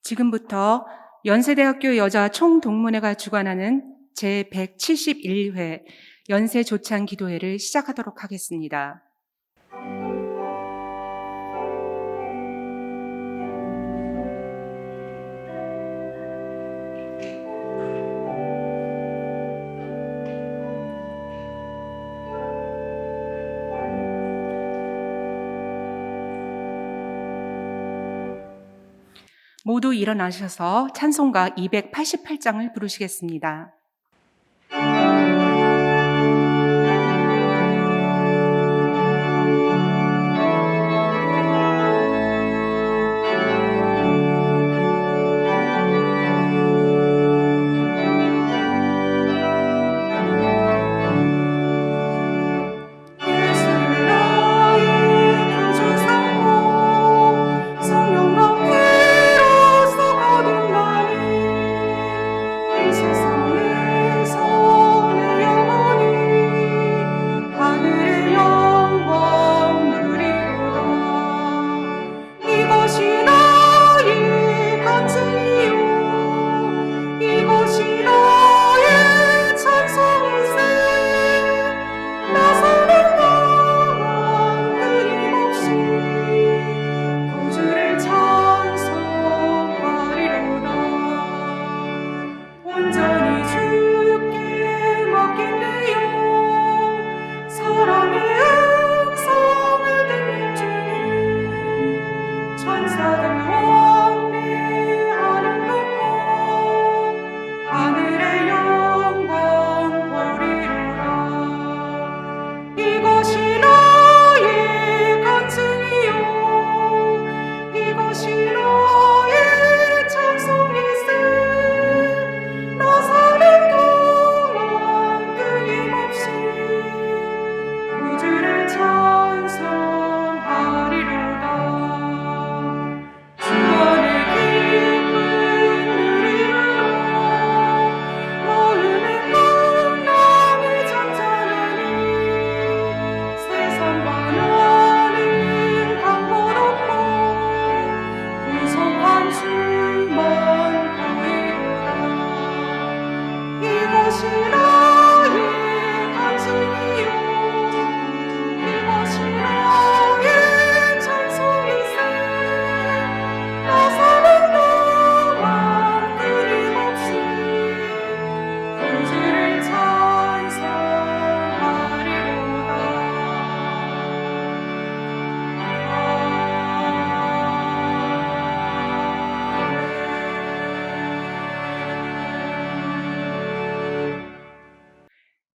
지금부터 연세대학교 여자 총동문회가 주관하는 제171회 연세조찬 기도회를 시작하도록 하겠습니다. 모두 일어나셔서 찬송가 288장을 부르시겠습니다.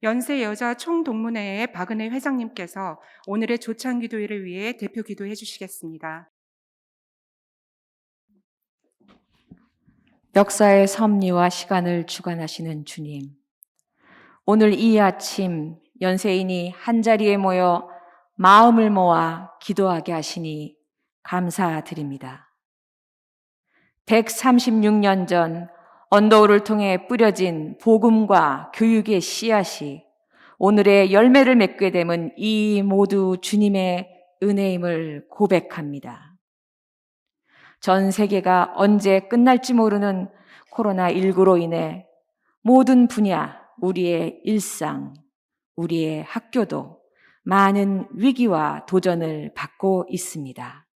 연세 여자 총동문회의 박은혜 회장님께서 오늘의 조찬 기도회를 위해 대표 기도해 주시겠습니다. 역사의 섭리와 시간을 주관하시는 주님, 오늘 이 아침 연세인이 한자리에 모여 마음을 모아 기도하게 하시니 감사드립니다. 136년 전 언더우를 통해 뿌려진 복음과 교육의 씨앗이 오늘의 열매를 맺게 됨은 이 모두 주님의 은혜임을 고백합니다. 전 세계가 언제 끝날지 모르는 코로나19로 인해 모든 분야, 우리의 일상, 우리의 학교도 많은 위기와 도전을 받고 있습니다.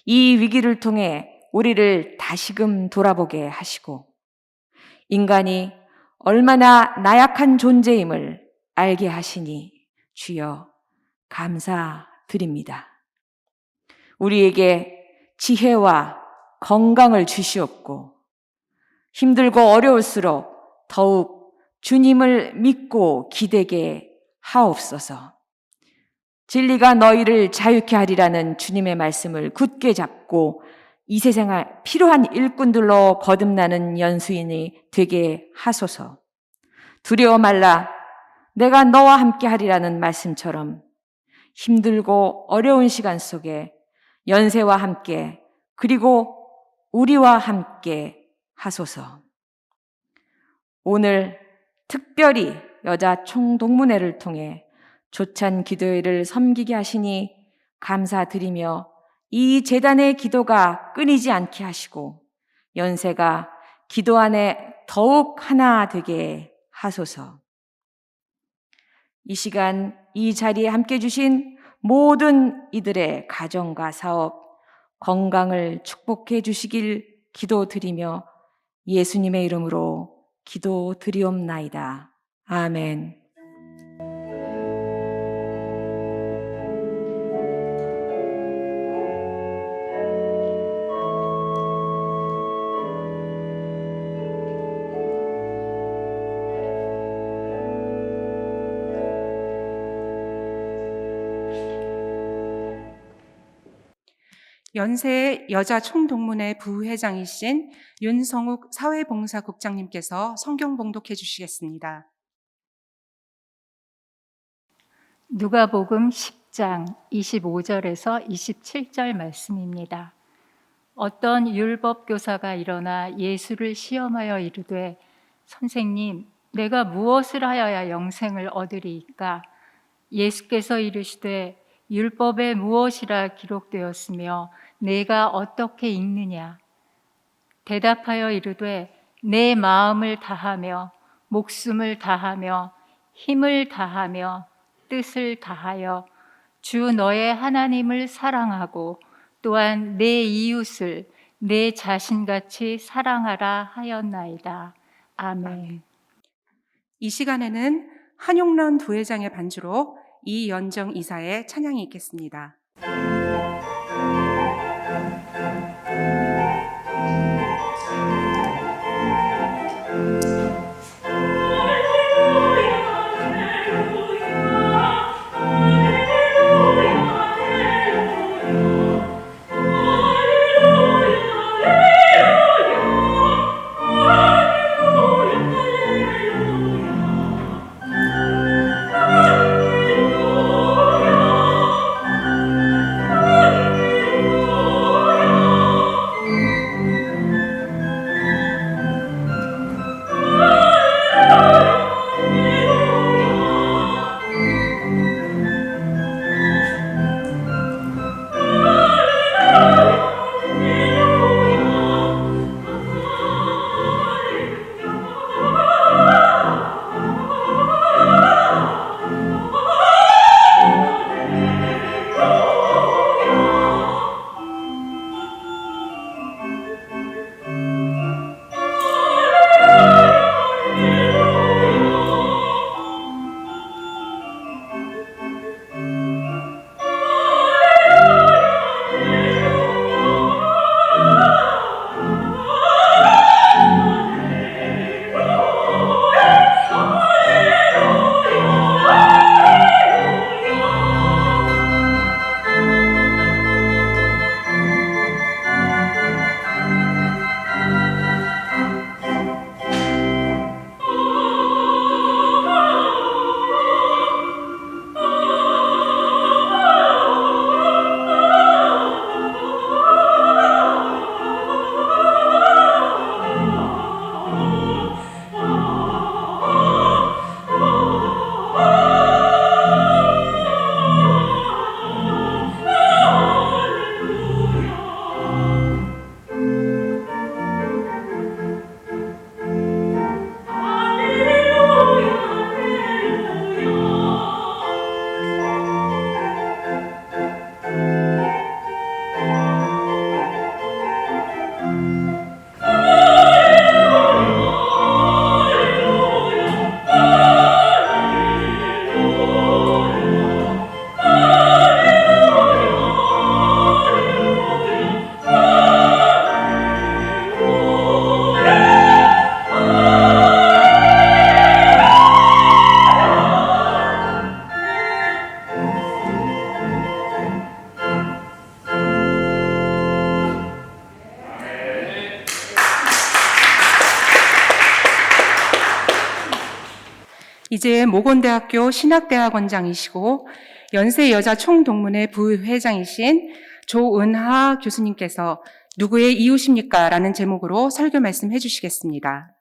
이 위기를 통해 우리를 다시금 돌아보게 하시고 인간이 얼마나 나약한 존재임을 알게 하시니 주여 감사드립니다. 우리에게 지혜와 건강을 주시옵고 힘들고 어려울수록 더욱 주님을 믿고 기대게 하옵소서. 진리가 너희를 자유케 하리라는 주님의 말씀을 굳게 잡고 이 세상에 필요한 일꾼들로 거듭나는 연수인이 되게 하소서. 두려워 말라, 내가 너와 함께 하리라는 말씀처럼 힘들고 어려운 시간 속에 연세와 함께 그리고 우리와 함께 하소서. 오늘 특별히 여자 총동문회를 통해 조찬 기도회를 섬기게 하시니 감사드리며 이 제단의 기도가 끊이지 않게 하시고 연세가 기도 안에 더욱 하나 되게 하소서. 이 시간 이 자리에 함께 주신 모든 이들의 가정과 사업, 건강을 축복해 주시길 기도드리며 예수님의 이름으로 기도드리옵나이다. 아멘. 연세 여자 총동문회 부회장이신 윤성욱 사회봉사국장님께서 성경 봉독해 주시겠습니다. 누가복음 10장 25절에서 27절 말씀입니다. 어떤 율법교사가 일어나 예수를 시험하여 이르되 선생님, 내가 무엇을 하여야 영생을 얻으리이까? 예수께서 이르시되 율법에 무엇이라 기록되었으며 내가 어떻게 읽느냐? 대답하여 이르되 내 마음을 다하며 목숨을 다하며 힘을 다하며 뜻을 다하여 주 너의 하나님을 사랑하고 또한 내 이웃을 내 자신같이 사랑하라 하였나이다. 아멘. 이 시간에는 한용란 부회장의 반주로 이연정 이사의 찬양이 있겠습니다. 이제 모건대학교 신학대학원장이시고 연세여자 총동문회 부회장이신 조은하 교수님께서 누구의 이웃입니까? 라는 제목으로 설교 말씀해 주시겠습니다.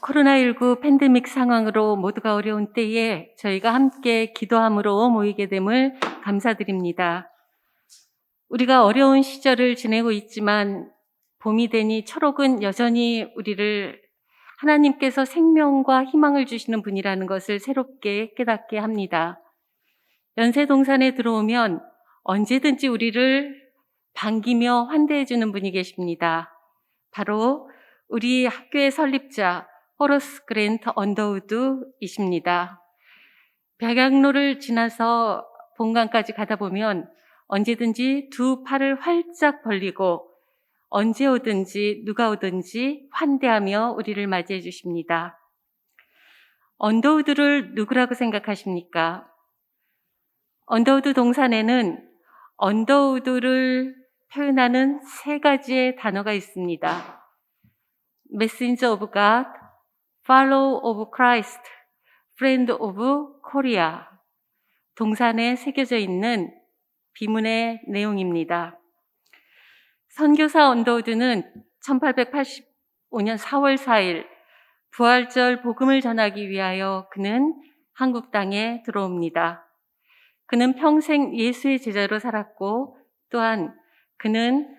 코로나19 팬데믹 상황으로 모두가 어려운 때에 저희가 함께 기도함으로 모이게 됨을 감사드립니다. 우리가 어려운 시절을 지내고 있지만 봄이 되니 초록은 여전히 우리를 하나님께서 생명과 희망을 주시는 분이라는 것을 새롭게 깨닫게 합니다. 연세동산에 들어오면 언제든지 우리를 반기며 환대해 주는 분이 계십니다. 바로 우리 학교의 설립자 호러스 그랜트 언더우드이십니다. 백양로를 지나서 본관까지 가다 보면 언제든지 두 팔을 활짝 벌리고 언제 오든지 누가 오든지 환대하며 우리를 맞이해 주십니다. 언더우드를 누구라고 생각하십니까? 언더우드 동산에는 언더우드를 표현하는 세 가지의 단어가 있습니다. Messenger of God, Follower of Christ, Friend of Korea. 동산에 새겨져 있는 비문의 내용입니다. 선교사 언더우드는 1885년 4월 4일 부활절 복음을 전하기 위하여 그는 한국 땅에 들어옵니다. 그는 평생 예수의 제자로 살았고 또한 그는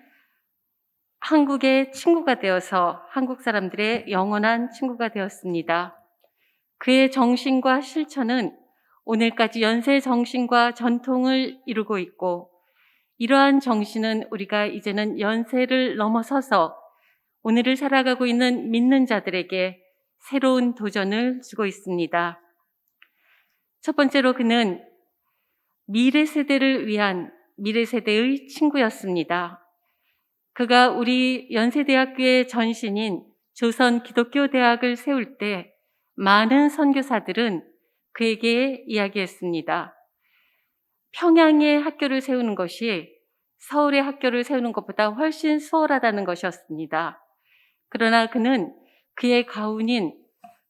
한국의 친구가 되어서 한국 사람들의 영원한 친구가 되었습니다. 그의 정신과 실천은 오늘까지 연세 정신과 전통을 이루고 있고 이러한 정신은 우리가 이제는 연세를 넘어서서 오늘을 살아가고 있는 믿는 자들에게 새로운 도전을 주고 있습니다. 첫 번째로 그는 미래 세대를 위한 미래 세대의 친구였습니다. 그가 우리 연세대학교의 전신인 조선 기독교대학을 세울 때 많은 선교사들은 그에게 이야기했습니다. 평양에 학교를 세우는 것이 서울에 학교를 세우는 것보다 훨씬 수월하다는 것이었습니다. 그러나 그는 그의 가훈인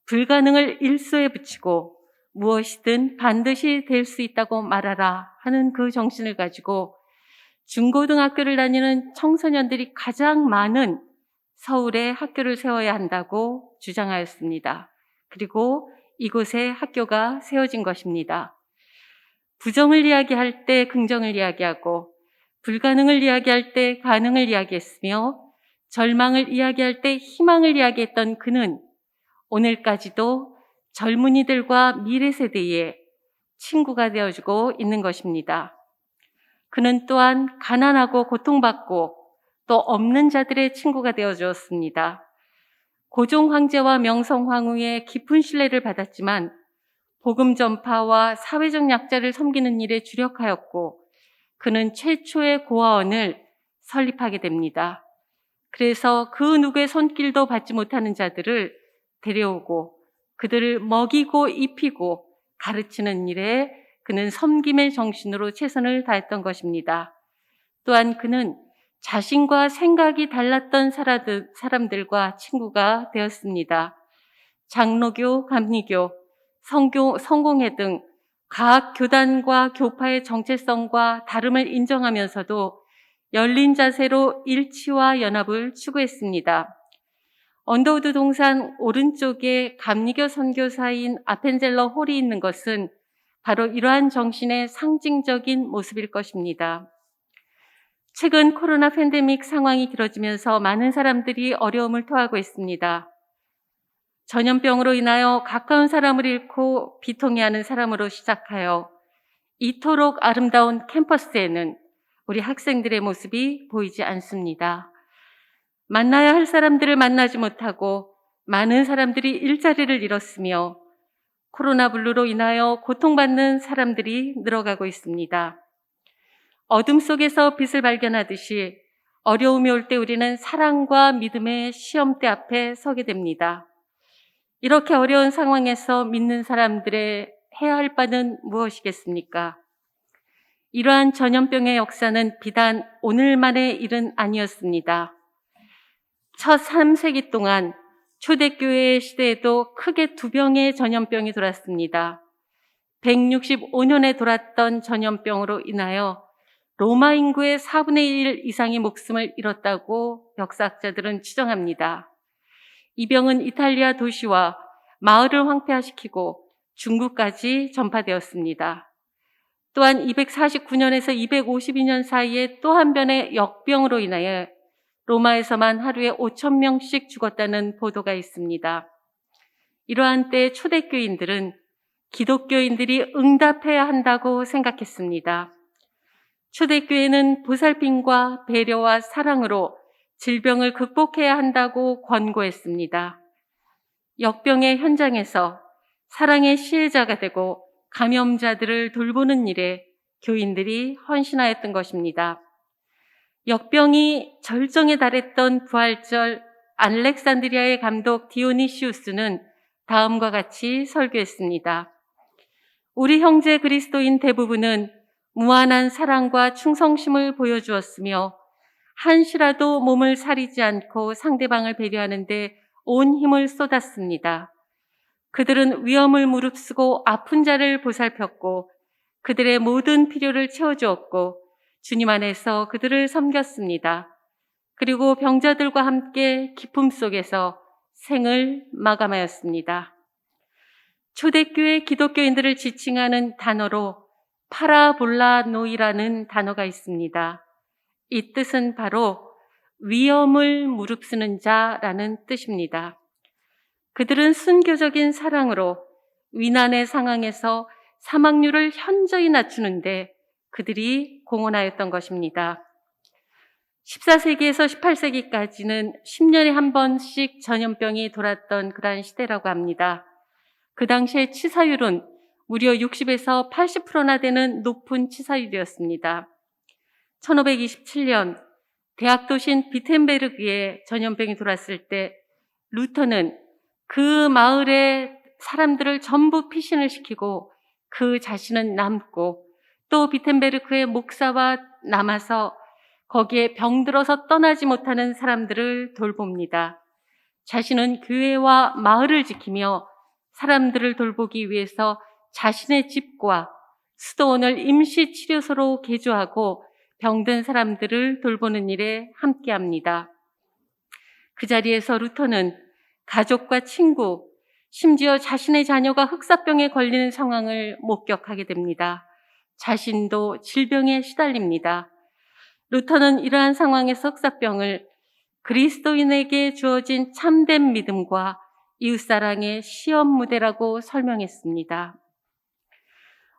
불가능을 일소에 붙이고 무엇이든 반드시 될 수 있다고 말하라 하는 그 정신을 가지고 중고등학교를 다니는 청소년들이 가장 많은 서울에 학교를 세워야 한다고 주장하였습니다. 그리고 이곳에 학교가 세워진 것입니다. 부정을 이야기할 때 긍정을 이야기하고 불가능을 이야기할 때 가능을 이야기했으며 절망을 이야기할 때 희망을 이야기했던 그는 오늘까지도 젊은이들과 미래 세대의 친구가 되어주고 있는 것입니다. 그는 또한 가난하고 고통받고 또 없는 자들의 친구가 되어주었습니다. 고종 황제와 명성 황후의 깊은 신뢰를 받았지만 복음 전파와 사회적 약자를 섬기는 일에 주력하였고 그는 최초의 고아원을 설립하게 됩니다. 그래서 그 누구의 손길도 받지 못하는 자들을 데려오고 그들을 먹이고 입히고 가르치는 일에 그는 섬김의 정신으로 최선을 다했던 것입니다. 또한 그는 자신과 생각이 달랐던 사람들과 친구가 되었습니다. 장로교, 감리교, 성공회 등 각 교단과 교파의 정체성과 다름을 인정하면서도 열린 자세로 일치와 연합을 추구했습니다. 언더우드 동산 오른쪽에 감리교 선교사인 아펜젤러 홀이 있는 것은 바로 이러한 정신의 상징적인 모습일 것입니다. 최근 코로나 팬데믹 상황이 길어지면서 많은 사람들이 어려움을 토하고 있습니다. 전염병으로 인하여 가까운 사람을 잃고 비통해하는 사람으로 시작하여 이토록 아름다운 캠퍼스에는 우리 학생들의 모습이 보이지 않습니다. 만나야 할 사람들을 만나지 못하고 많은 사람들이 일자리를 잃었으며 코로나 블루로 인하여 고통받는 사람들이 늘어가고 있습니다. 어둠 속에서 빛을 발견하듯이 어려움이 올 때 우리는 사랑과 믿음의 시험대 앞에 서게 됩니다. 이렇게 어려운 상황에서 믿는 사람들의 해야 할 바는 무엇이겠습니까? 이러한 전염병의 역사는 비단 오늘만의 일은 아니었습니다. 첫 3세기 동안 초대교회 시대에도 크게 두 병의 전염병이 돌았습니다. 165년에 돌았던 전염병으로 인하여 로마 인구의 4분의 1 이상이 목숨을 잃었다고 역사학자들은 추정합니다. 이 병은 이탈리아 도시와 마을을 황폐화시키고 중국까지 전파되었습니다. 또한 249년에서 252년 사이에 또 한 번의 역병으로 인하여 로마에서만 하루에 5,000명씩 죽었다는 보도가 있습니다. 이러한 때 초대교인들은 기독교인들이 응답해야 한다고 생각했습니다. 초대교회는 보살핌과 배려와 사랑으로 질병을 극복해야 한다고 권고했습니다. 역병의 현장에서 사랑의 시혜자가 되고 감염자들을 돌보는 일에 교인들이 헌신하였던 것입니다. 역병이 절정에 달했던 부활절 알렉산드리아의 감독 디오니시우스는 다음과 같이 설교했습니다. 우리 형제 그리스도인 대부분은 무한한 사랑과 충성심을 보여주었으며 한시라도 몸을 사리지 않고 상대방을 배려하는 데 온 힘을 쏟았습니다. 그들은 위험을 무릅쓰고 아픈 자를 보살폈고 그들의 모든 필요를 채워주었고 주님 안에서 그들을 섬겼습니다. 그리고 병자들과 함께 기쁨 속에서 생을 마감하였습니다. 초대교회 기독교인들을 지칭하는 단어로 파라볼라노이라는 단어가 있습니다. 이 뜻은 바로 위험을 무릅쓰는 자라는 뜻입니다. 그들은 순교적인 사랑으로 위난의 상황에서 사망률을 현저히 낮추는데 그들이 공헌하였던 것입니다. 14세기에서 18세기까지는 10년에 한 번씩 전염병이 돌았던 그러한 시대라고 합니다. 그 당시의 치사율은 무려 60에서 80%나 되는 높은 치사율이었습니다. 1527년 대학 도시인 비텐베르그에 전염병이 돌았을 때 루터는 그 마을의 사람들을 전부 피신을 시키고 그 자신은 남고 또 비텐베르크의 목사와 남아서 거기에 병들어서 떠나지 못하는 사람들을 돌봅니다. 자신은 교회와 마을을 지키며 사람들을 돌보기 위해서 자신의 집과 수도원을 임시치료소로 개조하고 병든 사람들을 돌보는 일에 함께합니다. 그 자리에서 루터는 가족과 친구, 심지어 자신의 자녀가 흑사병에 걸리는 상황을 목격하게 됩니다. 자신도 질병에 시달립니다. 루터는 이러한 상황에서 흑사병을 그리스도인에게 주어진 참된 믿음과 이웃사랑의 시험 무대라고 설명했습니다.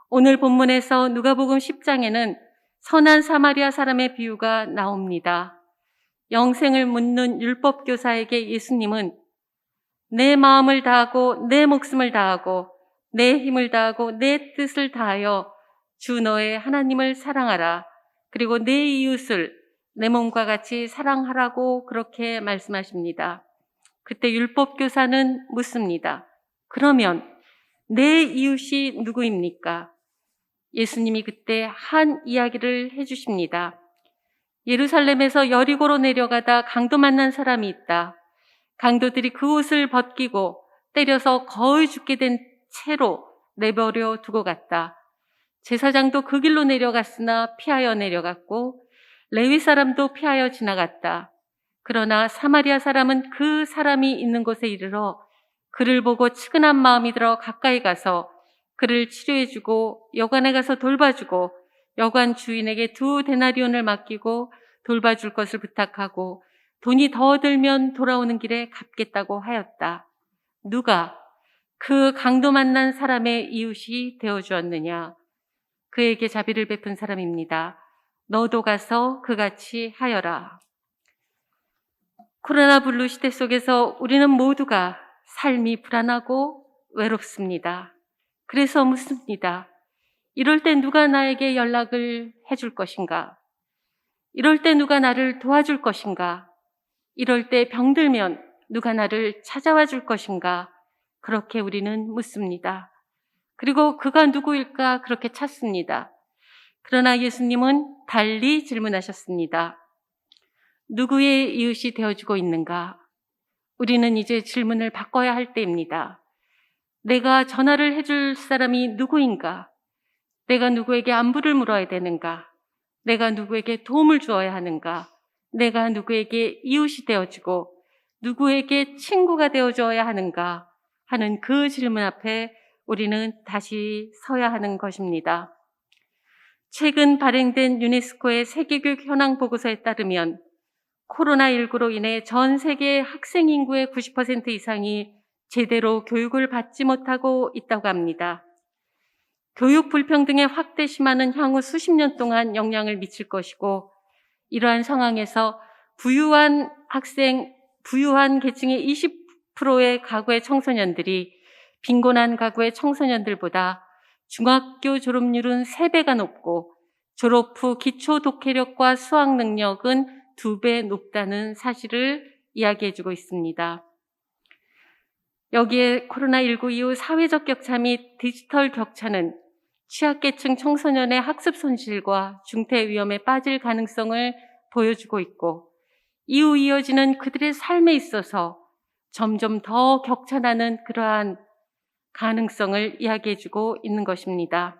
오늘 본문에서 누가복음 10장에는 선한 사마리아 사람의 비유가 나옵니다. 영생을 묻는 율법교사에게 예수님은 내 마음을 다하고 내 목숨을 다하고 내 힘을 다하고 내 뜻을 다하여 주 너의 하나님을 사랑하라. 그리고 내 이웃을 내 몸과 같이 사랑하라고 그렇게 말씀하십니다. 그때 율법교사는 묻습니다. 그러면 내 이웃이 누구입니까? 예수님이 그때 한 이야기를 해주십니다. 예루살렘에서 여리고로 내려가다 강도 만난 사람이 있다. 강도들이 그 옷을 벗기고 때려서 거의 죽게 된 채로 내버려 두고 갔다. 제사장도 그 길로 내려갔으나 피하여 내려갔고 레위 사람도 피하여 지나갔다. 그러나 사마리아 사람은 그 사람이 있는 곳에 이르러 그를 보고 측은한 마음이 들어 가까이 가서 그를 치료해주고 여관에 가서 돌봐주고 여관 주인에게 2 데나리온을 맡기고 돌봐줄 것을 부탁하고 돈이 더 들면 돌아오는 길에 갚겠다고 하였다. 누가 그 강도 만난 사람의 이웃이 되어주었느냐? 그에게 자비를 베푼 사람입니다. 너도 가서 그같이 하여라. 코로나 블루 시대 속에서 우리는 모두가 삶이 불안하고 외롭습니다. 그래서 묻습니다. 이럴 때 누가 나에게 연락을 해줄 것인가? 이럴 때 누가 나를 도와줄 것인가? 이럴 때 병들면 누가 나를 찾아와 줄 것인가? 그렇게 우리는 묻습니다. 그리고 그가 누구일까 그렇게 찾습니다. 그러나 예수님은 달리 질문하셨습니다. 누구의 이웃이 되어주고 있는가? 우리는 이제 질문을 바꿔야 할 때입니다. 내가 전화를 해줄 사람이 누구인가? 내가 누구에게 안부를 물어야 되는가? 내가 누구에게 도움을 주어야 하는가? 내가 누구에게 이웃이 되어주고 누구에게 친구가 되어줘야 하는가? 하는 그 질문 앞에 우리는 다시 서야 하는 것입니다. 최근 발행된 유네스코의 세계교육 현황 보고서에 따르면 코로나19로 인해 전 세계 학생 인구의 90% 이상이 제대로 교육을 받지 못하고 있다고 합니다. 교육 불평등의 확대심화는 향후 수십 년 동안 영향을 미칠 것이고, 이러한 상황에서 부유한 계층의 20%의 가구의 청소년들이 빈곤한 가구의 청소년들보다 중학교 졸업률은 3배가 높고 졸업 후 기초 독해력과 수학 능력은 2배 높다는 사실을 이야기해주고 있습니다. 여기에 코로나19 이후 사회적 격차 및 디지털 격차는 취약계층 청소년의 학습 손실과 중퇴 위험에 빠질 가능성을 보여주고 있고, 이후 이어지는 그들의 삶에 있어서 점점 더 격차나는 그러한 가능성을 이야기해주고 있는 것입니다.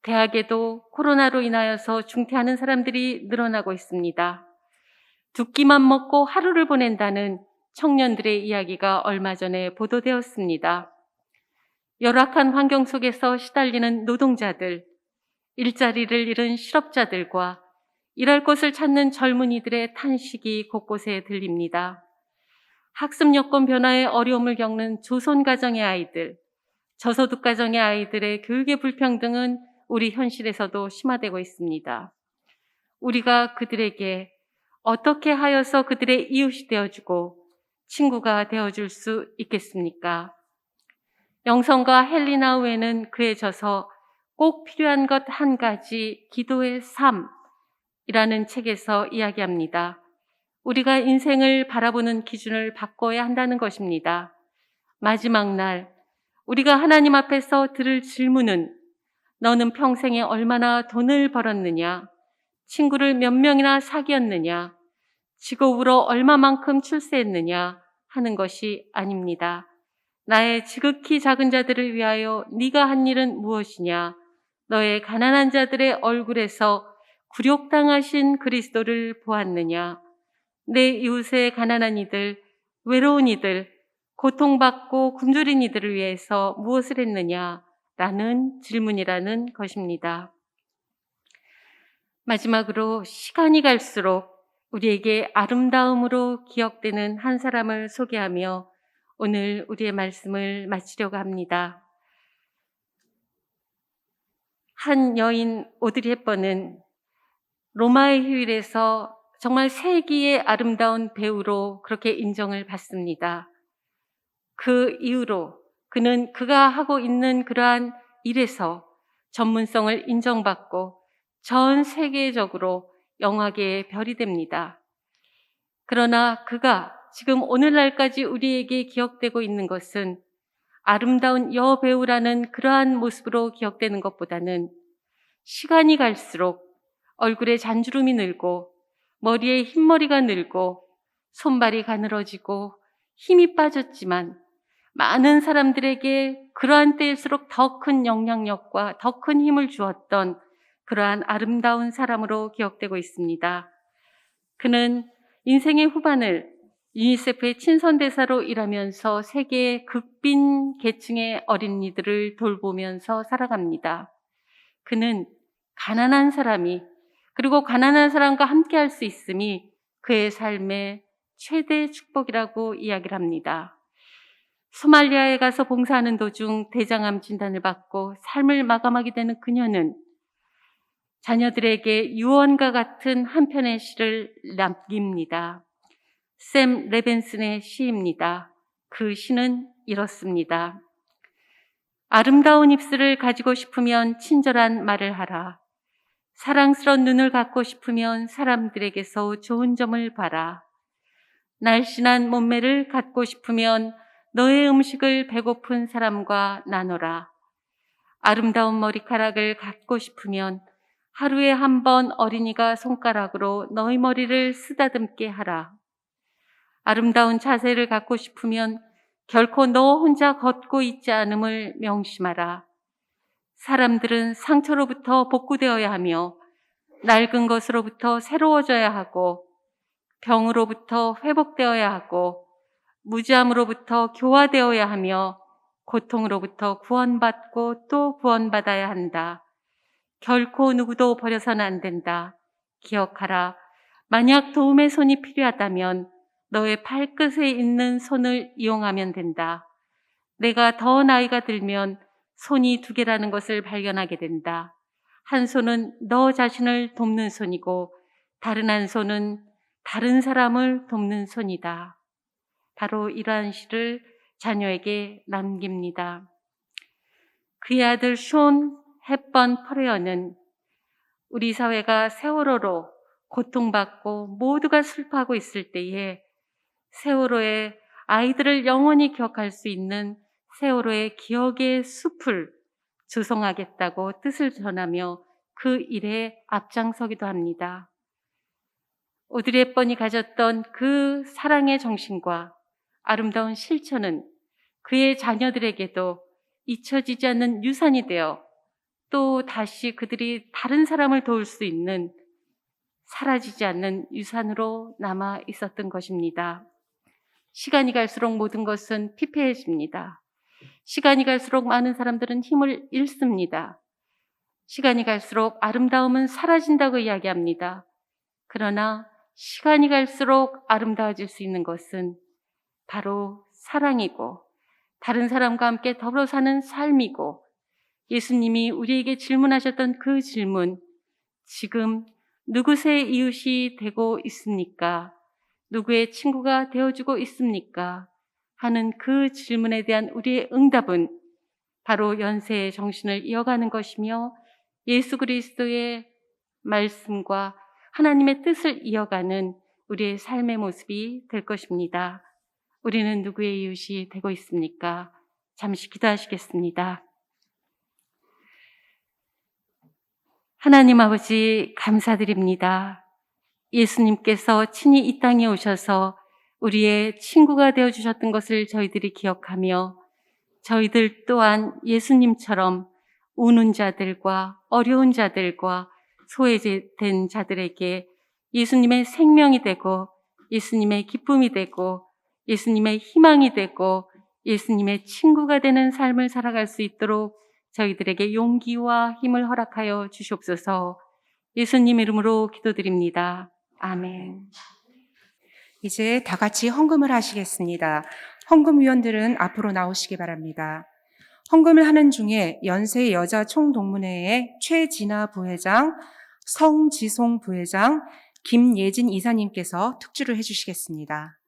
대학에도 코로나로 인하여서 중퇴하는 사람들이 늘어나고 있습니다. 두 끼만 먹고 하루를 보낸다는 청년들의 이야기가 얼마 전에 보도되었습니다. 열악한 환경 속에서 시달리는 노동자들, 일자리를 잃은 실업자들과 일할 곳을 찾는 젊은이들의 탄식이 곳곳에 들립니다. 학습 여건 변화에 어려움을 겪는 조선 가정의 아이들, 저소득 가정의 아이들의 교육의 불평등은 우리 현실에서도 심화되고 있습니다. 우리가 그들에게 어떻게 하여서 그들의 이웃이 되어주고 친구가 되어줄 수 있겠습니까? 영성가 헬리나 우에는 그에 져서 꼭 필요한 것 한 가지, 기도의 삶이라는 책에서 이야기합니다. 우리가 인생을 바라보는 기준을 바꿔야 한다는 것입니다. 마지막 날 우리가 하나님 앞에서 들을 질문은 너는 평생에 얼마나 돈을 벌었느냐? 친구를 몇 명이나 사귀었느냐? 직업으로 얼마만큼 출세했느냐? 하는 것이 아닙니다. 나의 지극히 작은 자들을 위하여 네가 한 일은 무엇이냐? 너의 가난한 자들의 얼굴에서 굴욕당하신 그리스도를 보았느냐? 내 이웃의 가난한 이들, 외로운 이들, 고통받고 굶주린 이들을 위해서 무엇을 했느냐? 라는 질문이라는 것입니다. 마지막으로 시간이 갈수록 우리에게 아름다움으로 기억되는 한 사람을 소개하며 오늘 우리의 말씀을 마치려고 합니다. 한 여인 오드리 헵번은 로마의 휴일에서 정말 세기의 아름다운 배우로 그렇게 인정을 받습니다. 그 이후로 그는 그가 하고 있는 그러한 일에서 전문성을 인정받고 전 세계적으로 영화계의 별이 됩니다. 그러나 그가 지금 오늘날까지 우리에게 기억되고 있는 것은 아름다운 여배우라는 그러한 모습으로 기억되는 것보다는 시간이 갈수록 얼굴에 잔주름이 늘고 머리에 흰머리가 늘고 손발이 가늘어지고 힘이 빠졌지만 많은 사람들에게 그러한 때일수록 더 큰 영향력과 더 큰 힘을 주었던 그러한 아름다운 사람으로 기억되고 있습니다. 그는 인생의 후반을 유니세프의 친선대사로 일하면서 세계의 극빈 계층의 어린이들을 돌보면서 살아갑니다. 그는 가난한 사람이 그리고 가난한 사람과 함께 할 수 있음이 그의 삶의 최대 축복이라고 이야기를 합니다. 소말리아에 가서 봉사하는 도중 대장암 진단을 받고 삶을 마감하게 되는 그녀는 자녀들에게 유언과 같은 한 편의 시를 남깁니다. 샘 레벤슨의 시입니다. 그 시는 이렇습니다. 아름다운 입술을 가지고 싶으면 친절한 말을 하라. 사랑스러운 눈을 갖고 싶으면 사람들에게서 좋은 점을 봐라. 날씬한 몸매를 갖고 싶으면 너의 음식을 배고픈 사람과 나눠라. 아름다운 머리카락을 갖고 싶으면 하루에 한 번 어린이가 손가락으로 너의 머리를 쓰다듬게 하라. 아름다운 자세를 갖고 싶으면 결코 너 혼자 걷고 있지 않음을 명심하라. 사람들은 상처로부터 복구되어야 하며 낡은 것으로부터 새로워져야 하고 병으로부터 회복되어야 하고 무지함으로부터 교화되어야 하며 고통으로부터 구원받고 또 구원받아야 한다. 결코 누구도 버려서는 안 된다. 기억하라. 만약 도움의 손이 필요하다면 너의 발끝에 있는 손을 이용하면 된다. 내가 더 나이가 들면 손이 두 개라는 것을 발견하게 된다. 한 손은 너 자신을 돕는 손이고 다른 한 손은 다른 사람을 돕는 손이다. 바로 이러한 시를 자녀에게 남깁니다. 그의 아들 숀 헵번 퍼레어는 우리 사회가 세월호로 고통받고 모두가 슬퍼하고 있을 때에 세월호의 아이들을 영원히 기억할 수 있는 세월호의 기억의 숲을 조성하겠다고 뜻을 전하며 그 일에 앞장서기도 합니다. 오드리 헵번이 가졌던 그 사랑의 정신과 아름다운 실천은 그의 자녀들에게도 잊혀지지 않는 유산이 되어 또 다시 그들이 다른 사람을 도울 수 있는 사라지지 않는 유산으로 남아 있었던 것입니다. 시간이 갈수록 모든 것은 피폐해집니다. 시간이 갈수록 많은 사람들은 힘을 잃습니다. 시간이 갈수록 아름다움은 사라진다고 이야기합니다. 그러나 시간이 갈수록 아름다워질 수 있는 것은 바로 사랑이고 다른 사람과 함께 더불어 사는 삶이고 예수님이 우리에게 질문하셨던 그 질문, 지금 누구의 이웃이 되고 있습니까? 누구의 친구가 되어주고 있습니까? 하는 그 질문에 대한 우리의 응답은 바로 연세의 정신을 이어가는 것이며 예수 그리스도의 말씀과 하나님의 뜻을 이어가는 우리의 삶의 모습이 될 것입니다. 우리는 누구의 이웃이 되고 있습니까? 잠시 기도하시겠습니다. 하나님 아버지 감사드립니다. 예수님께서 친히 이 땅에 오셔서 우리의 친구가 되어주셨던 것을 저희들이 기억하며 저희들 또한 예수님처럼 우는 자들과 어려운 자들과 소외된 자들에게 예수님의 생명이 되고 예수님의 기쁨이 되고 예수님의 희망이 되고 예수님의 친구가 되는 삶을 살아갈 수 있도록 저희들에게 용기와 힘을 허락하여 주시옵소서. 예수님 이름으로 기도드립니다. 아멘. 이제 다 같이 헌금을 하시겠습니다. 헌금위원들은 앞으로 나오시기 바랍니다. 헌금을 하는 중에 연세 여자 총동문회의 최진아 부회장, 성지송 부회장, 김예진 이사님께서 특주를 해주시겠습니다.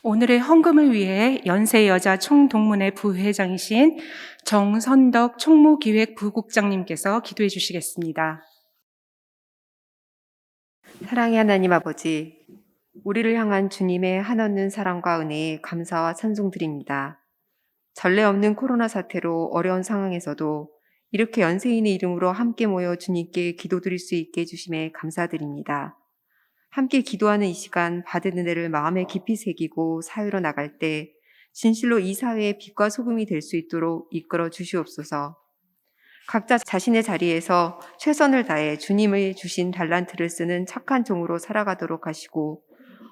오늘의 헌금을 위해 연세여자 총동문회 부회장이신 정선덕 총무기획부국장님께서 기도해 주시겠습니다. 사랑의 하나님 아버지, 우리를 향한 주님의 한없는 사랑과 은혜에 감사와 찬송드립니다. 전례 없는 코로나 사태로 어려운 상황에서도 이렇게 연세인의 이름으로 함께 모여 주님께 기도드릴 수 있게 해주심에 감사드립니다. 함께 기도하는 이 시간 받은 은혜를 마음에 깊이 새기고 사회로 나갈 때 진실로 이 사회의 빛과 소금이 될 수 있도록 이끌어 주시옵소서. 각자 자신의 자리에서 최선을 다해 주님의 주신 달란트를 쓰는 착한 종으로 살아가도록 하시고,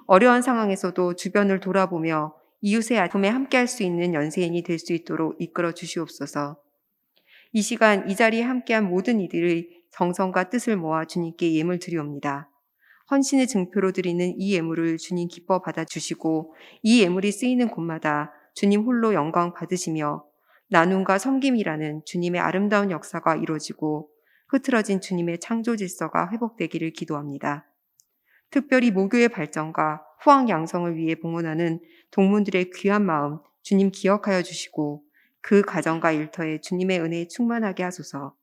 어려운 상황에서도 주변을 돌아보며 이웃의 아픔에 함께할 수 있는 연세인이 될 수 있도록 이끌어 주시옵소서. 이 시간 이 자리에 함께한 모든 이들의 정성과 뜻을 모아 주님께 예물 드리옵니다. 헌신의 증표로 드리는 이 예물을 주님 기뻐 받아주시고, 이 예물이 쓰이는 곳마다 주님 홀로 영광 받으시며 나눔과 섬김이라는 주님의 아름다운 역사가 이루어지고 흐트러진 주님의 창조 질서가 회복되기를 기도합니다. 특별히 모교의 발전과 후학 양성을 위해 봉헌하는 동문들의 귀한 마음 주님 기억하여 주시고, 그 가정과 일터에 주님의 은혜 충만하게 하소서.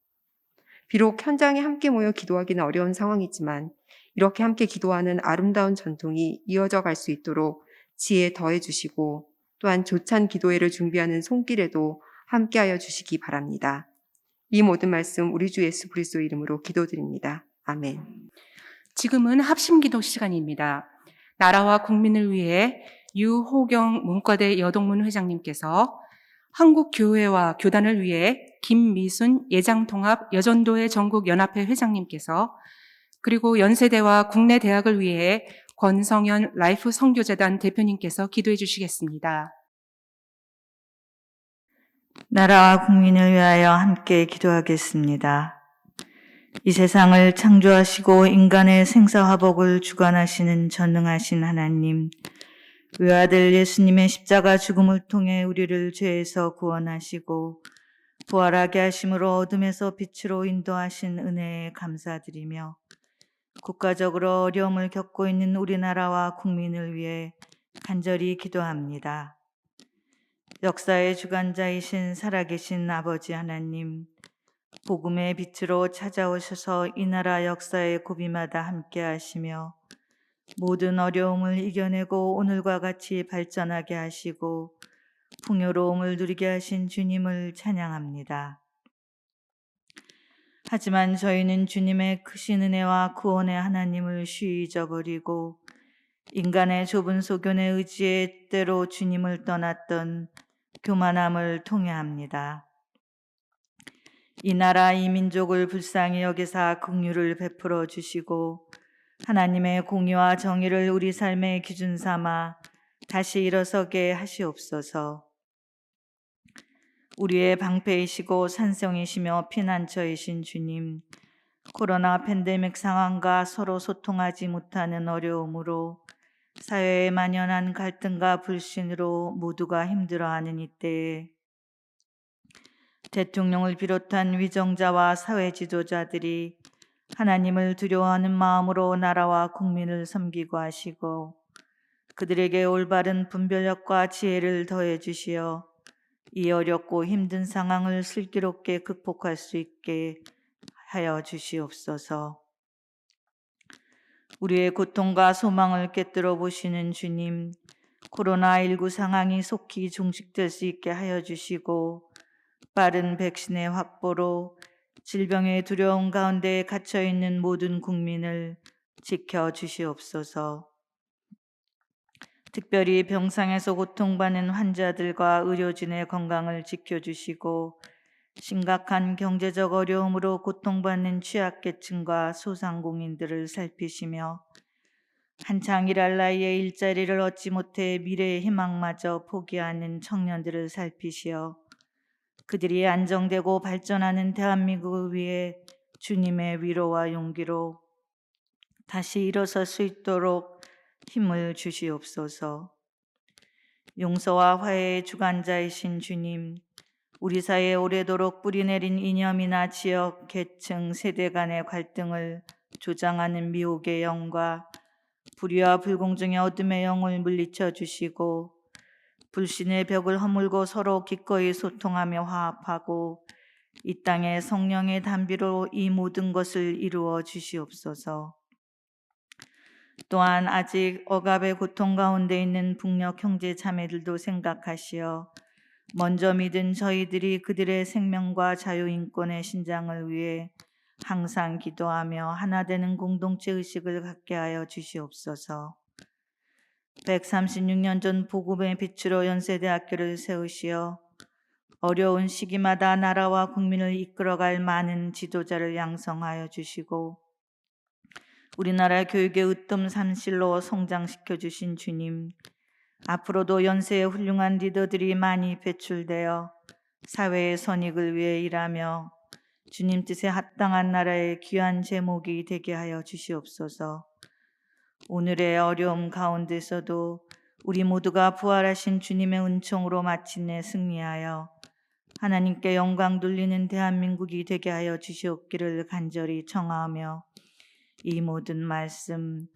비록 현장에 함께 모여 기도하기는 어려운 상황이지만 이렇게 함께 기도하는 아름다운 전통이 이어져 갈 수 있도록 지혜 더해 주시고, 또한 조찬 기도회를 준비하는 손길에도 함께하여 주시기 바랍니다. 이 모든 말씀 우리 주 예수 그리스도 이름으로 기도드립니다. 아멘. 지금은 합심기도 시간입니다. 나라와 국민을 위해 유호경 문과대 여동문 회장님께서 한국교회와 교단을 위해 김미순 예장통합 여전도회 전국연합회 회장님께서, 그리고 연세대와 국내 대학을 위해 권성현 라이프 선교재단 대표님께서 기도해 주시겠습니다. 나라와 국민을 위하여 함께 기도하겠습니다. 이 세상을 창조하시고 인간의 생사화복을 주관하시는 전능하신 하나님, 외아들 예수님의 십자가 죽음을 통해 우리를 죄에서 구원하시고 부활하게 하심으로 어둠에서 빛으로 인도하신 은혜에 감사드리며, 국가적으로 어려움을 겪고 있는 우리나라와 국민을 위해 간절히 기도합니다. 역사의 주관자이신 살아계신 아버지 하나님, 복음의 빛으로 찾아오셔서 이 나라 역사의 고비마다 함께 하시며 모든 어려움을 이겨내고 오늘과 같이 발전하게 하시고 풍요로움을 누리게 하신 주님을 찬양합니다. 하지만 저희는 주님의 크신 은혜와 구원의 하나님을 쉬이 잊어버리고 인간의 좁은 소견에 의지해 때로 주님을 떠났던 교만함을 통회합니다. 이 나라 이 민족을 불쌍히 여기사 긍휼을 베풀어 주시고 하나님의 공의와 정의를 우리 삶의 기준 삼아 다시 일어서게 하시옵소서. 우리의 방패이시고 산성이시며 피난처이신 주님, 코로나 팬데믹 상황과 서로 소통하지 못하는 어려움으로 사회에 만연한 갈등과 불신으로 모두가 힘들어하는 이때에 대통령을 비롯한 위정자와 사회 지도자들이 하나님을 두려워하는 마음으로 나라와 국민을 섬기고 하시고 그들에게 올바른 분별력과 지혜를 더해 주시어 이 어렵고 힘든 상황을 슬기롭게 극복할 수 있게 하여 주시옵소서. 우리의 고통과 소망을 꿰뚫어 보시는 주님, 코로나19 상황이 속히 종식될 수 있게 하여 주시고 빠른 백신의 확보로 질병의 두려움 가운데 갇혀있는 모든 국민을 지켜 주시옵소서. 특별히 병상에서 고통받는 환자들과 의료진의 건강을 지켜주시고 심각한 경제적 어려움으로 고통받는 취약계층과 소상공인들을 살피시며 한창 일할 나이에 일자리를 얻지 못해 미래의 희망마저 포기하는 청년들을 살피시어 그들이 안정되고 발전하는 대한민국을 위해 주님의 위로와 용기로 다시 일어설 수 있도록 힘을 주시옵소서. 용서와 화해의 주관자이신 주님, 우리 사회에 오래도록 뿌리내린 이념이나 지역, 계층, 세대 간의 갈등을 조장하는 미혹의 영과 불의와 불공정의 어둠의 영을 물리쳐 주시고 불신의 벽을 허물고 서로 기꺼이 소통하며 화합하고 이 땅에 성령의 단비로 이 모든 것을 이루어 주시옵소서. 또한 아직 억압의 고통 가운데 있는 북녘 형제 자매들도 생각하시어 먼저 믿은 저희들이 그들의 생명과 자유인권의 신장을 위해 항상 기도하며 하나 되는 공동체 의식을 갖게 하여 주시옵소서. 136년 전 복음의 빛으로 연세대학교를 세우시어 어려운 시기마다 나라와 국민을 이끌어갈 많은 지도자를 양성하여 주시고 우리나라 교육의 으뜸 산실로 성장시켜 주신 주님, 앞으로도 연세의 훌륭한 리더들이 많이 배출되어 사회의 선익을 위해 일하며 주님 뜻에 합당한 나라의 귀한 제목이 되게 하여 주시옵소서. 오늘의 어려움 가운데서도 우리 모두가 부활하신 주님의 은총으로 마침내 승리하여 하나님께 영광 돌리는 대한민국이 되게 하여 주시옵기를 간절히 청하며 이 모든 말씀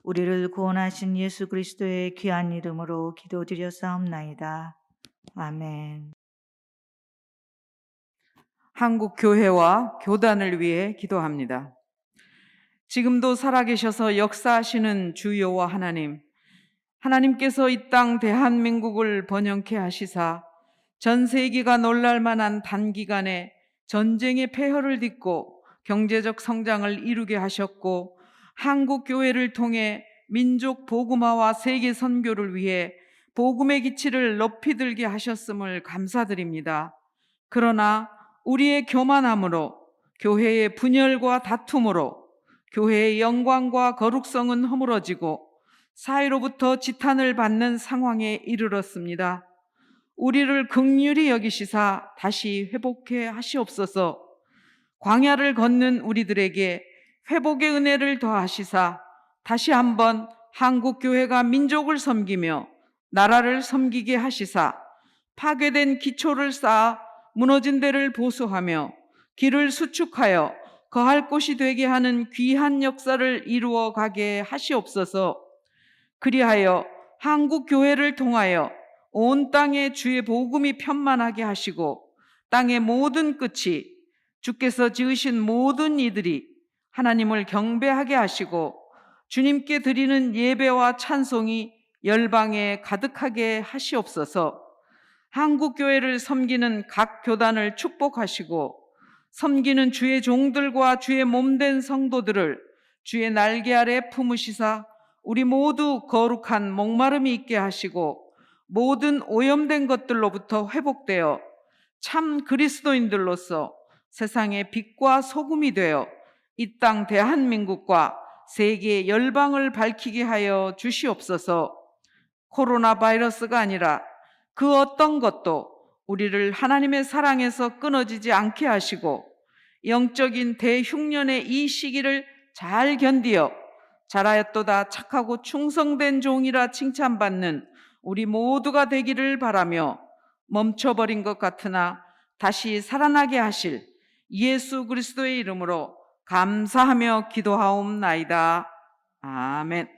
우리를 구원하신 예수 그리스도의 귀한 이름으로 기도드렸사옵나이다. 아멘. 한국 교회와 교단을 위해 기도합니다. 지금도 살아계셔서 역사하시는 주 여호와 하나님, 하나님께서 이 땅 대한민국을 번영케 하시사 전 세계가 놀랄 만한 단기간에 전쟁의 폐허를 딛고 경제적 성장을 이루게 하셨고 한국 교회를 통해 민족 복음화와 세계 선교를 위해 복음의 기치를 높이 들게 하셨음을 감사드립니다. 그러나 우리의 교만함으로, 교회의 분열과 다툼으로 교회의 영광과 거룩성은 허물어지고 사회로부터 지탄을 받는 상황에 이르렀습니다. 우리를 긍휼히 여기시사 다시 회복해 하시옵소서. 광야를 걷는 우리들에게 회복의 은혜를 더하시사 다시 한번 한국 교회가 민족을 섬기며 나라를 섬기게 하시사 파괴된 기초를 쌓아 무너진 데를 보수하며 길을 수축하여 거할 곳이 되게 하는 귀한 역사를 이루어 가게 하시옵소서. 그리하여 한국 교회를 통하여 온 땅에 주의 복음이 편만하게 하시고 땅의 모든 끝이 주께서 지으신 모든 이들이 하나님을 경배하게 하시고 주님께 드리는 예배와 찬송이 열방에 가득하게 하시옵소서. 한국 교회를 섬기는 각 교단을 축복하시고 섬기는 주의 종들과 주의 몸된 성도들을 주의 날개 아래 품으시사 우리 모두 거룩한 목마름이 있게 하시고 모든 오염된 것들로부터 회복되어 참 그리스도인들로서 세상의 빛과 소금이 되어 이 땅 대한민국과 세계 열방을 밝히게 하여 주시옵소서. 코로나 바이러스가 아니라 그 어떤 것도 우리를 하나님의 사랑에서 끊어지지 않게 하시고 영적인 대흉년의 이 시기를 잘 견디어 잘하였도다 착하고 충성된 종이라 칭찬받는 우리 모두가 되기를 바라며 멈춰버린 것 같으나 다시 살아나게 하실 예수 그리스도의 이름으로 감사하며 기도하옵나이다. 아멘.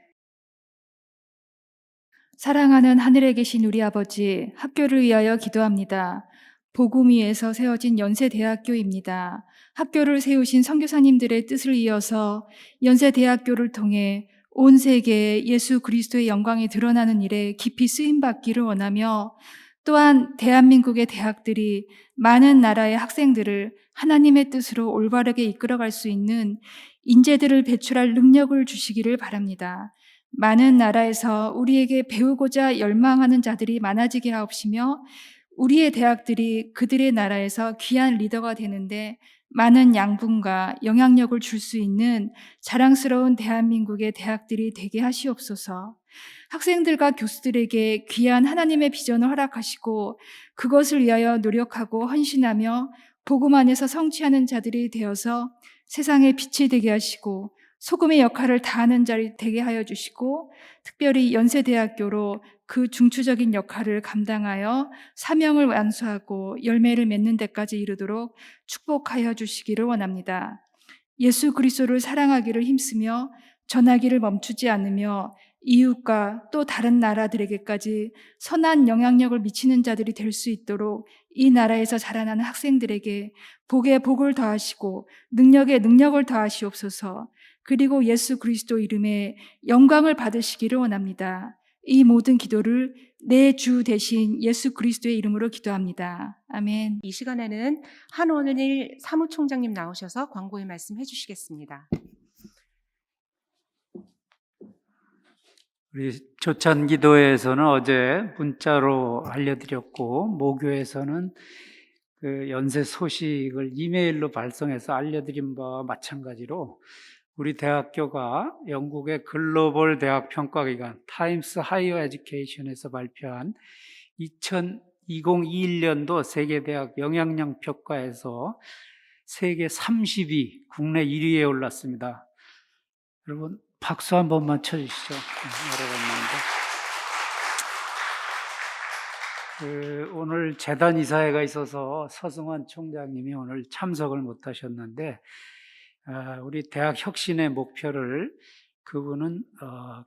사랑하는 하늘에 계신 우리 아버지, 학교를 위하여 기도합니다. 복음 위에서 세워진 연세대학교입니다. 학교를 세우신 선교사님들의 뜻을 이어서 연세대학교를 통해 온 세계에 예수 그리스도의 영광이 드러나는 일에 깊이 쓰임받기를 원하며 또한 대한민국의 대학들이 많은 나라의 학생들을 하나님의 뜻으로 올바르게 이끌어갈 수 있는 인재들을 배출할 능력을 주시기를 바랍니다. 많은 나라에서 우리에게 배우고자 열망하는 자들이 많아지게 하옵시며 우리의 대학들이 그들의 나라에서 귀한 리더가 되는데 많은 양분과 영향력을 줄 수 있는 자랑스러운 대한민국의 대학들이 되게 하시옵소서. 학생들과 교수들에게 귀한 하나님의 비전을 허락하시고 그것을 위하여 노력하고 헌신하며 복음 안에서 성취하는 자들이 되어서 세상의 빛이 되게 하시고 소금의 역할을 다하는 자리 되게 하여 주시고 특별히 연세대학교로 그 중추적인 역할을 감당하여 사명을 완수하고 열매를 맺는 데까지 이르도록 축복하여 주시기를 원합니다. 예수 그리스도를 사랑하기를 힘쓰며 전하기를 멈추지 않으며 이웃과 또 다른 나라들에게까지 선한 영향력을 미치는 자들이 될 수 있도록 이 나라에서 자라나는 학생들에게 복에 복을 더하시고 능력에 능력을 더하시옵소서. 그리고 예수 그리스도 이름에 영광을 받으시기를 원합니다. 이 모든 기도를 내 주 대신 예수 그리스도의 이름으로 기도합니다. 아멘. 이 시간에는 한원일 사무총장님 나오셔서 광고의 말씀 해주시겠습니다. 우리 조찬기도회에서는 어제 문자로 알려드렸고, 모교에서는 그 연세 소식을 이메일로 발송해서 알려드린 바와 마찬가지로 우리 대학교가 영국의 글로벌 대학 평가기관 타임스 하이어 에듀케이션에서 발표한 2021년도 세계대학 영향력 평가에서 세계 30위, 국내 1위에 올랐습니다. 여러분 박수 한 번만 쳐주시죠. 오늘 재단 이사회가 있어서 서승환 총장님이 오늘 참석을 못 하셨는데, 우리 대학 혁신의 목표를 그분은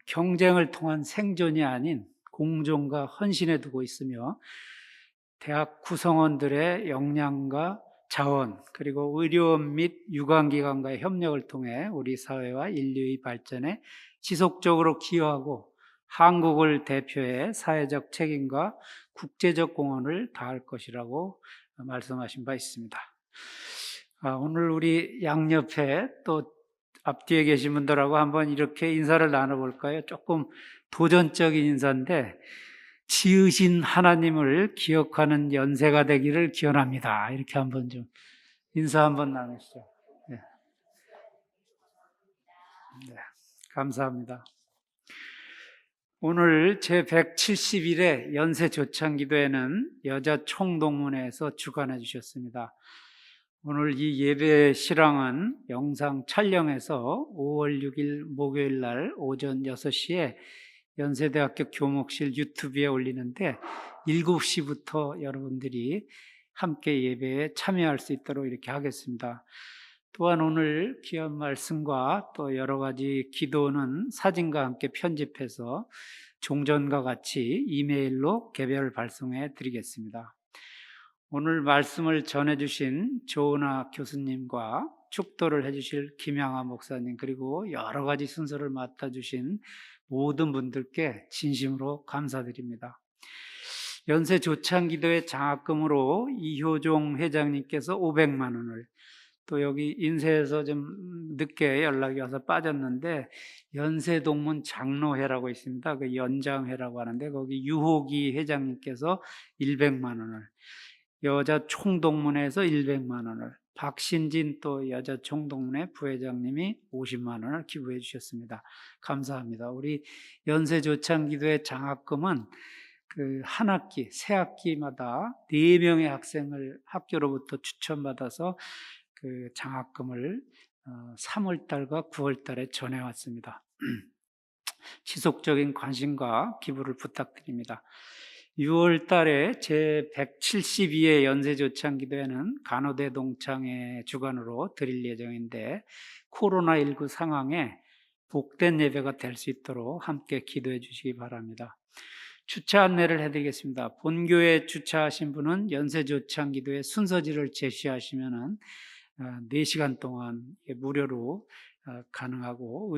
경쟁을 통한 생존이 아닌 공존과 헌신에 두고 있으며, 대학 구성원들의 역량과 자원, 그리고 의료원 및 유관기관과의 협력을 통해 우리 사회와 인류의 발전에 지속적으로 기여하고 한국을 대표해 사회적 책임과 국제적 공헌을 다할 것이라고 말씀하신 바 있습니다. 오늘 우리 양옆에 또 앞뒤에 계신 분들하고 한번 이렇게 인사를 나눠볼까요? 조금 도전적인 인사인데, 지으신 하나님을 기억하는 연세가 되기를 기원합니다. 이렇게 한번 좀 인사 한번 나누시죠. 네. 네, 감사합니다. 오늘 제171회 연세 조창기도회는 여자 총동문회에서 주관해 주셨습니다. 오늘 이 예배 실황은 영상 촬영해서 5월 6일 목요일 날 오전 6시에 연세대학교 교목실 유튜브에 올리는데 7시부터 여러분들이 함께 예배에 참여할 수 있도록 이렇게 하겠습니다. 또한 오늘 귀한 말씀과 또 여러 가지 기도는 사진과 함께 편집해서 종전과 같이 이메일로 개별 발송해 드리겠습니다. 오늘 말씀을 전해주신 조은아 교수님과 축도를 해주실 김양아 목사님, 그리고 여러 가지 순서를 맡아주신 모든 분들께 진심으로 감사드립니다. 연세 조창기도회 장학금으로 이효종 회장님께서 500만 원을, 또 여기 인쇄해서 좀 늦게 연락이 와서 빠졌는데 연세동문 장로회라고 있습니다. 그 연장회라고 하는데 거기 유호기 회장님께서 100만 원을, 여자 총동문회에서 100만 원을, 박신진 또 여자 총동문회 부회장님이 50만 원을 기부해 주셨습니다. 감사합니다. 우리 연세 조창기도회 장학금은 그 한 학기, 새 학기마다 4명의 학생을 학교로부터 추천받아서 그 장학금을 3월 달과 9월 달에 전해왔습니다. 지속적인 관심과 기부를 부탁드립니다. 6월 달에 제172회 연세조창기도회는 간호대 동창회 주관으로 드릴 예정인데, 코로나19 상황에 복된 예배가 될 수 있도록 함께 기도해 주시기 바랍니다. 주차 안내를 해드리겠습니다. 본교에 주차하신 분은 연세조창기도회 순서지를 제시하시면 4시간 동안 무료로 가능하고,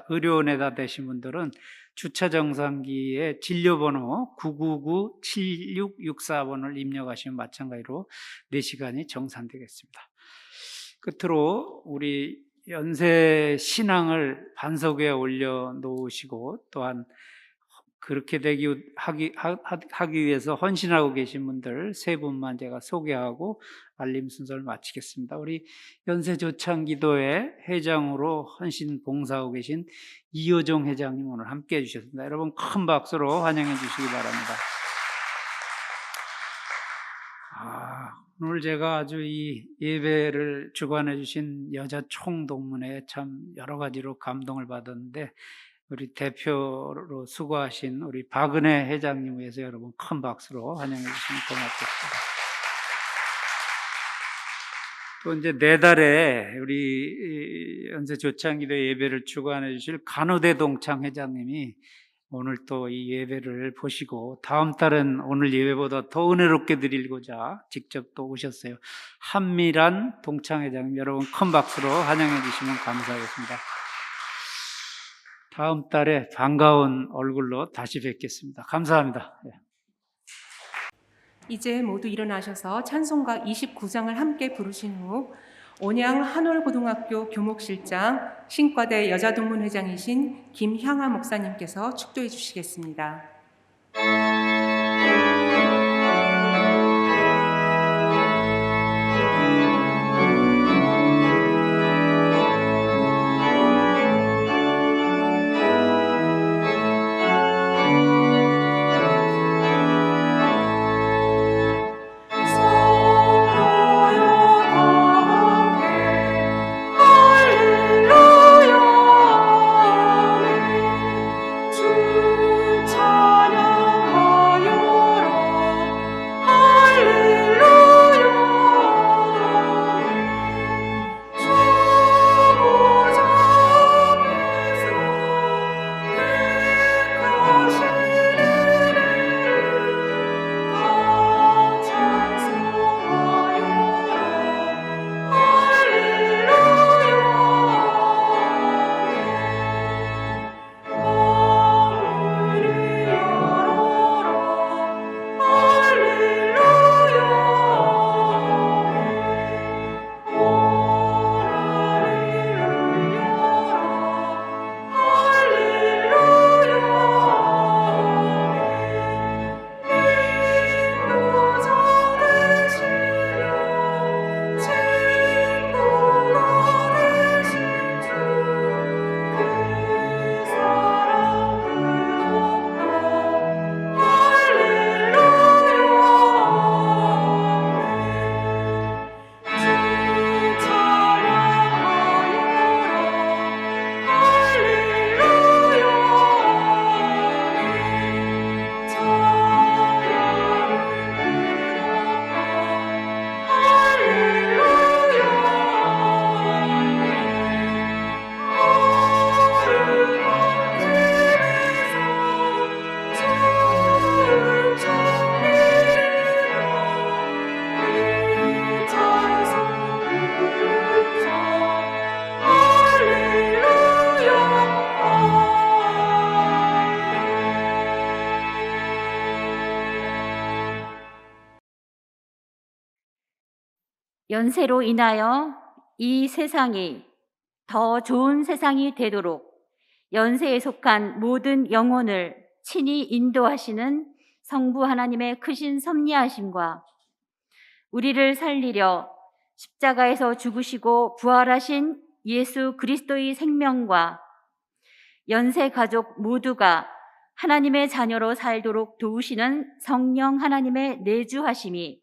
의료원에다 대신 분들은 주차 정상기에 진료번호 999-7664번을 입력하시면 마찬가지로 4시간이 정산되겠습니다. 끝으로 우리 연세 신앙을 반석 위에 올려놓으시고, 또한 그렇게 하기 위해서 헌신하고 계신 분들 3분만 제가 소개하고 알림 순서를 마치겠습니다. 우리 연세조창기도회 회장으로 헌신 봉사하고 계신 이효종 회장님 오늘 함께 해주셨습니다. 여러분 큰 박수로 환영해 주시기 바랍니다. 오늘 제가 아주 이 예배를 주관해 주신 여자 총동문회에 참 여러 가지로 감동을 받았는데, 우리 대표로 수고하신 우리 박은혜 회장님 위해서 여러분 큰 박수로 환영해 주시면 고맙겠습니다. 또 이제 내달에 우리 연세 조창기도 예배를 주관해 주실 간호대 동창 회장님이 오늘 또 이 예배를 보시고 다음 달은 오늘 예배보다 더 은혜롭게 드리고자 직접 또 오셨어요. 한미란 동창 회장님, 여러분 큰 박수로 환영해 주시면 감사하겠습니다. 다음 달에 반가운 얼굴로 다시 뵙겠습니다. 감사합니다. 이제 모두 일어나셔서 찬송가 29장을 함께 부르신 후 온양 한월고등학교 교목실장 신과대 여자동문회장이신 김향아 목사님께서 축도해 주시겠습니다. 연세로 인하여 이 세상이 더 좋은 세상이 되도록 연세에 속한 모든 영혼을 친히 인도하시는 성부 하나님의 크신 섭리하심과 우리를 살리려 십자가에서 죽으시고 부활하신 예수 그리스도의 생명과 연세 가족 모두가 하나님의 자녀로 살도록 도우시는 성령 하나님의 내주하심이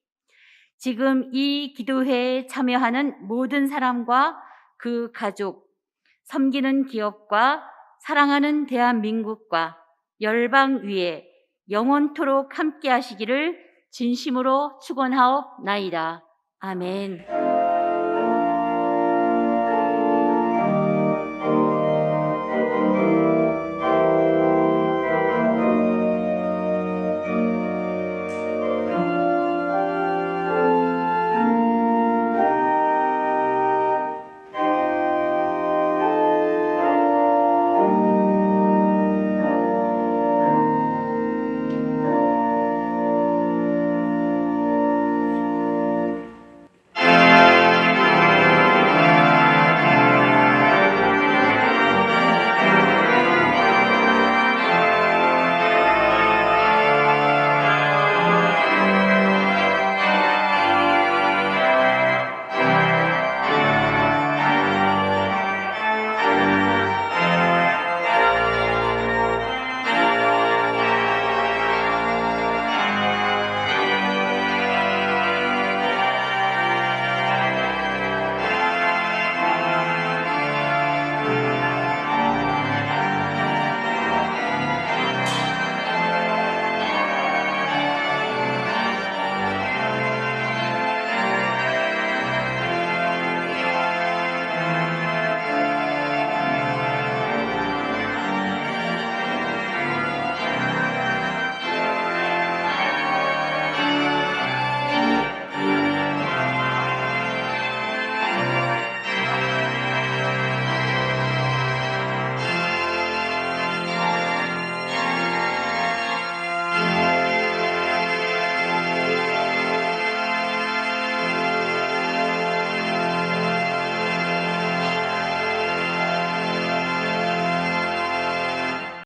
지금 이 기도회에 참여하는 모든 사람과 그 가족, 섬기는 기업과 사랑하는 대한민국과 열방 위에 영원토록 함께 하시기를 진심으로 축원하옵나이다. 아멘.